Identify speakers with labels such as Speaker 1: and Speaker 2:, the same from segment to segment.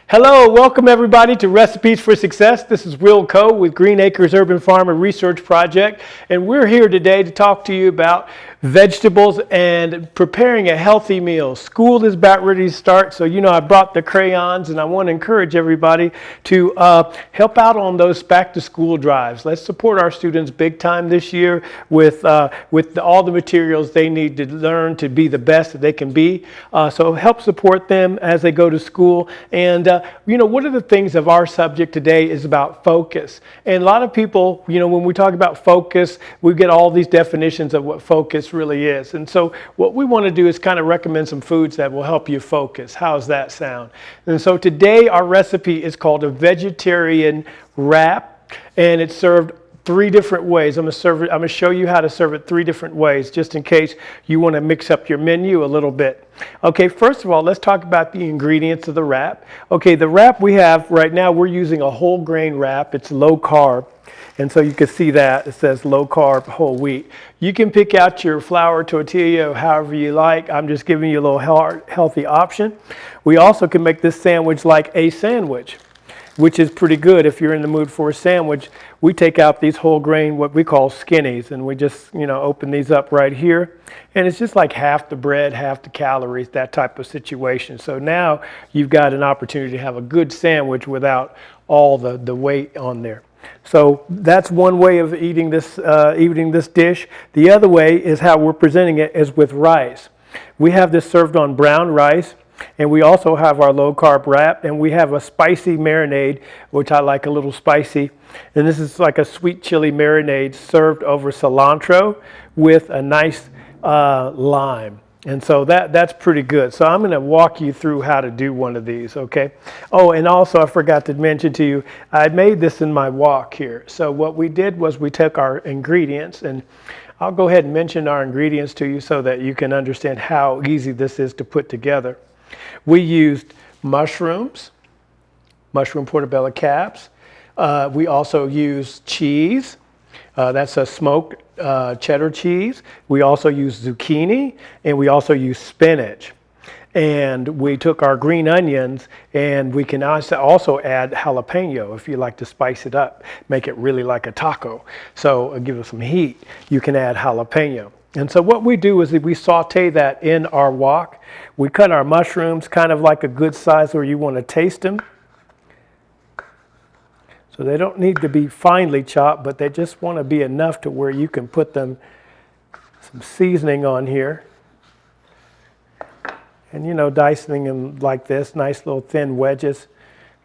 Speaker 1: Hello, welcome everybody to Recipes for Success. This is Will Coe with Green Acres Urban Farmer Research Project, and we're here today to talk to you about vegetables and preparing a healthy meal. School is about ready to start, so I brought the crayons, and I want to encourage everybody to help out on those back to school drives. Let's support our students big time this year with all the materials they need to learn to be the best that they can be. So help support them as they go to school. And one of the things of our subject today is about focus. And a lot of people, when we talk about focus, we get all these definitions of what focus really is. And so what we want to do is kind of recommend some foods that will help you focus. How's that sound? And so today our recipe is called a vegetarian wrap, and it's served three different ways. I'm going to show you how to serve it three different ways, just in case you want to mix up your menu a little bit. Okay, first of all, let's talk about the ingredients of the wrap. Okay, the wrap we have right now, we're using a whole grain wrap. It's low carb. And so you can see that it says low carb whole wheat. You can pick out your flour tortilla however you like. I'm just giving you a little healthy option. We also can make this sandwich like a sandwich, which is pretty good if you're in the mood for a sandwich. We take out these whole grain, what we call skinnies, and we just, open these up right here. And it's just like half the bread, half the calories, that type of situation. So now you've got an opportunity to have a good sandwich without all the weight on there. So that's one way of eating this dish. The other way is how we're presenting it is with rice. We have this served on brown rice. And we also have our low-carb wrap, and we have a spicy marinade, which I like a little spicy. And this is like a sweet chili marinade served over cilantro with a nice lime. And so that's pretty good. So I'm going to walk you through how to do one of these, okay? Oh, and also I forgot to mention to you, I made this in my wok here. So what we did was we took our ingredients, and I'll go ahead and mention our ingredients to you so that you can understand how easy this is to put together. We used mushrooms, mushroom portobello caps. We also used cheese. That's a smoked cheddar cheese. We also used zucchini, and we also used spinach. And we took our green onions, and we can also add jalapeno if you like to spice it up, make it really like a taco. So give it some heat. You can add jalapeno. And so what we do is we saute that in our wok. We cut our mushrooms kind of like a good size where you want to taste them. So they don't need to be finely chopped, but they just want to be enough to where you can put them some seasoning on here. And dicing them like this, nice little thin wedges,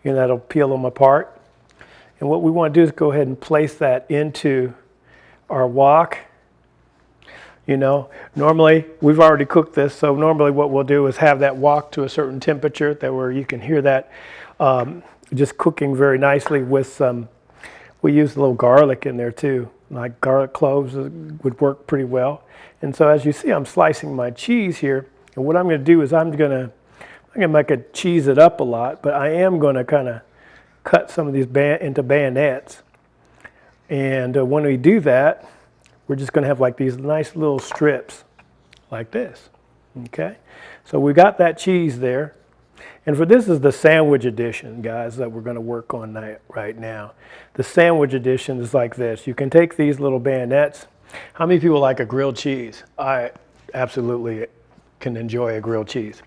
Speaker 1: that'll peel them apart. And what we want to do is go ahead and place that into our wok. Normally we've already cooked this, so normally what we'll do is have that wok to a certain temperature that where you can hear that just cooking very nicely with some, we use a little garlic in there too, like garlic cloves would work pretty well. And so as you see, I'm slicing my cheese here, and what I'm going to do is I'm going to make it cheese it up a lot, but I am going to kind of cut some of these into bayonets. And when we do that, we're just going to have like these nice little strips like this, okay? So we got that cheese there. And for this is the sandwich edition, guys, that we're going to work on right now. The sandwich edition is like this. You can take these little bayonets. How many people like a grilled cheese? I absolutely can enjoy a grilled cheese.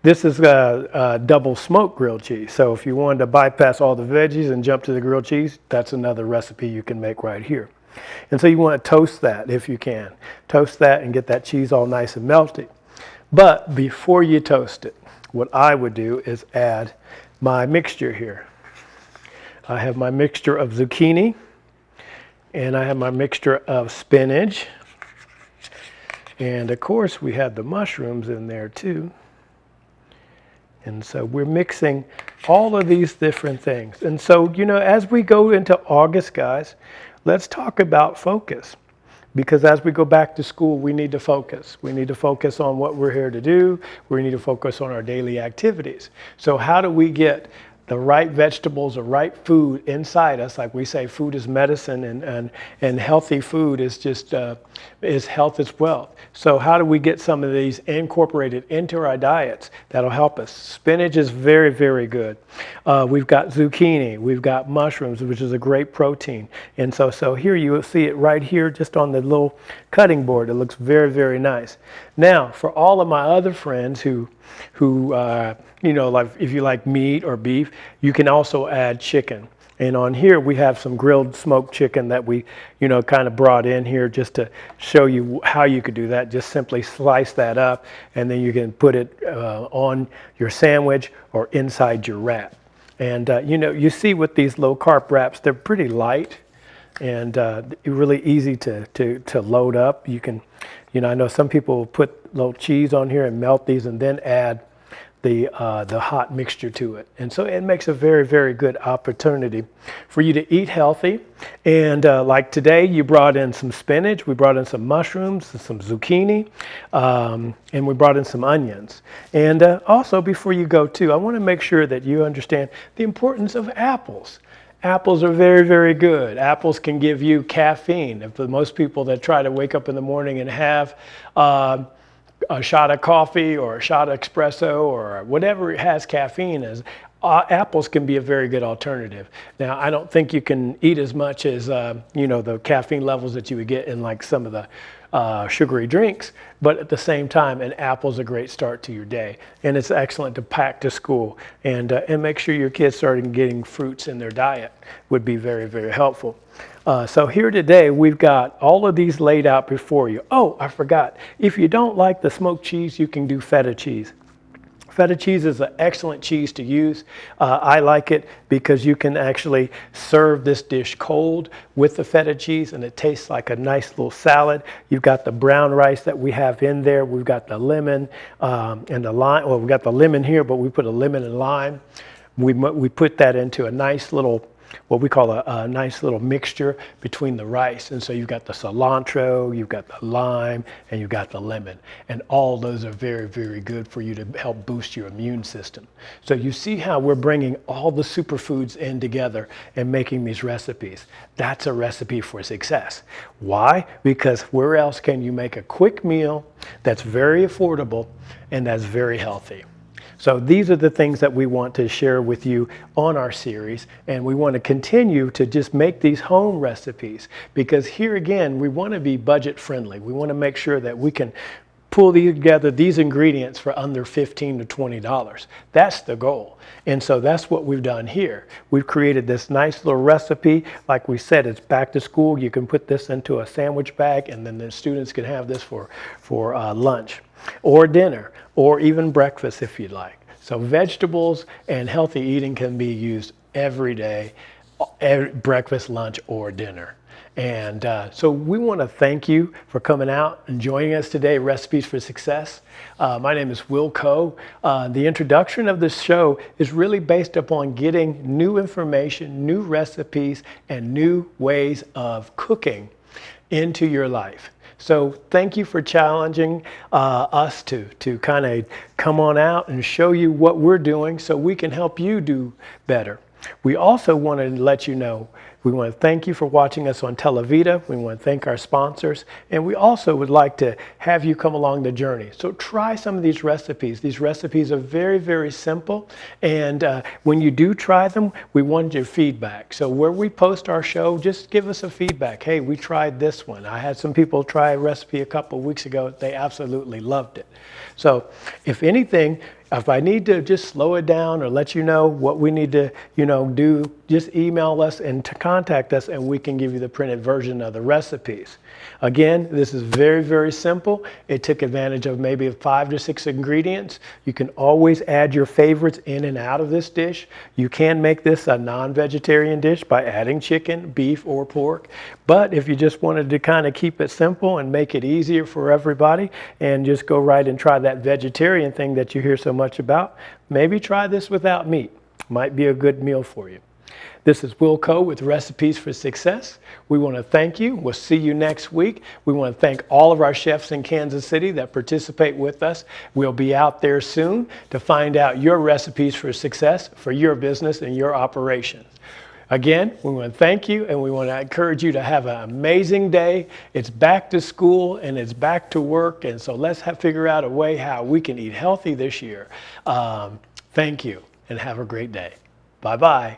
Speaker 1: This is a double smoked grilled cheese. So if you wanted to bypass all the veggies and jump to the grilled cheese, that's another recipe you can make right here. And so you want to toast that if you can. Toast that and get that cheese all nice and melty. But before you toast it, what I would do is add my mixture here. I have my mixture of zucchini, and I have my mixture of spinach. And of course we have the mushrooms in there too. And so we're mixing all of these different things. And so, as we go into August, guys, let's talk about focus, because as we go back to school, we need to focus. We need to focus on what we're here to do. We need to focus on our daily activities. So how do we get the right vegetables, the right food inside us. Like we say, food is medicine, and healthy food is just is health as well. So how do we get some of these incorporated into our diets? That'll help us. Spinach is very, very good. We've got zucchini, we've got mushrooms, which is a great protein. And so here you will see it right here just on the little cutting board. It looks very, very nice. Now, for all of my other friends who like if you like meat or beef, you can also add chicken. And on here we have some grilled smoked chicken that we, kind of brought in here just to show you how you could do that. Just simply slice that up, and then you can put it on your sandwich or inside your wrap. And you see with these low carb wraps, they're pretty light and really easy to load up. You can, I know some people put little cheese on here and melt these and then add the hot mixture to it. And so it makes a very, very good opportunity for you to eat healthy. And like today, you brought in some spinach, we brought in some mushrooms, some zucchini, and we brought in some onions. And also, before you go too, I want to make sure that you understand the importance of apples. Apples are very, very good. Apples can give you caffeine. For most people that try to wake up in the morning and have a shot of coffee or a shot of espresso or whatever has caffeine is, apples can be a very good alternative. Now, I don't think you can eat as much as, the caffeine levels that you would get in like some of the sugary drinks, but at the same time, an apple's a great start to your day. And it's excellent to pack to school, and make sure your kids start getting fruits in their diet would be very, very helpful. So here today, we've got all of these laid out before you. Oh, I forgot. If you don't like the smoked cheese, you can do feta cheese. Feta cheese is an excellent cheese to use. I like it because you can actually serve this dish cold with the feta cheese, and it tastes like a nice little salad. You've got the brown rice that we have in there. We've got the lemon and the lime. Well, we've got the lemon here, but we put a lemon and lime. We put that into a nice little, what we call a nice little mixture between the rice. And so you've got the cilantro, you've got the lime, and you've got the lemon. And all those are very, very good for you to help boost your immune system. So you see how we're bringing all the superfoods in together and making these recipes. That's a recipe for success. Why? Because where else can you make a quick meal that's very affordable and that's very healthy? So these are the things that we want to share with you on our series, and we want to continue to just make these home recipes, because here again, we want to be budget friendly. We want to make sure that we can pull together these ingredients for under $15 to $20. That's the goal. And so that's what we've done here. We've created this nice little recipe. Like we said, it's back to school. You can put this into a sandwich bag, and then the students can have this for lunch or dinner or even breakfast if you'd like. So vegetables and healthy eating can be used every day, breakfast, lunch, or dinner. And so we want to thank you for coming out and joining us today, Recipes for Success. My name is Will Coe. The introduction of this show is really based upon getting new information, new recipes, and new ways of cooking into your life. So thank you for challenging us to kind of come on out and show you what we're doing so we can help you do better. We also want to let you know, we want to thank you for watching us on Televida. We want to thank our sponsors. And we also would like to have you come along the journey. So try some of these recipes. These recipes are very, very simple. And when you do try them, we want your feedback. So where we post our show, just give us a feedback. Hey, we tried this one. I had some people try a recipe a couple of weeks ago. They absolutely loved it. So if anything, if I need to just slow it down or let you know what we need to, do, just email us and to contact us, and we can give you the printed version of the recipes. Again, this is very, very simple. It took advantage of maybe 5 to 6 ingredients. You can always add your favorites in and out of this dish. You can make this a non-vegetarian dish by adding chicken, beef, or pork. But if you just wanted to kind of keep it simple and make it easier for everybody and just go right and try that vegetarian thing that you hear so much about, maybe try this without meat. Might be a good meal for you. This is Wilco with Recipes for Success. We want to thank you. We'll see you next week. We want to thank all of our chefs in Kansas City that participate with us. We'll be out there soon to find out your recipes for success for your business and your operations. Again, we want to thank you, and we want to encourage you to have an amazing day. It's back to school and it's back to work, and so let's figure out a way how we can eat healthy this year. Thank you, and have a great day. Bye-bye.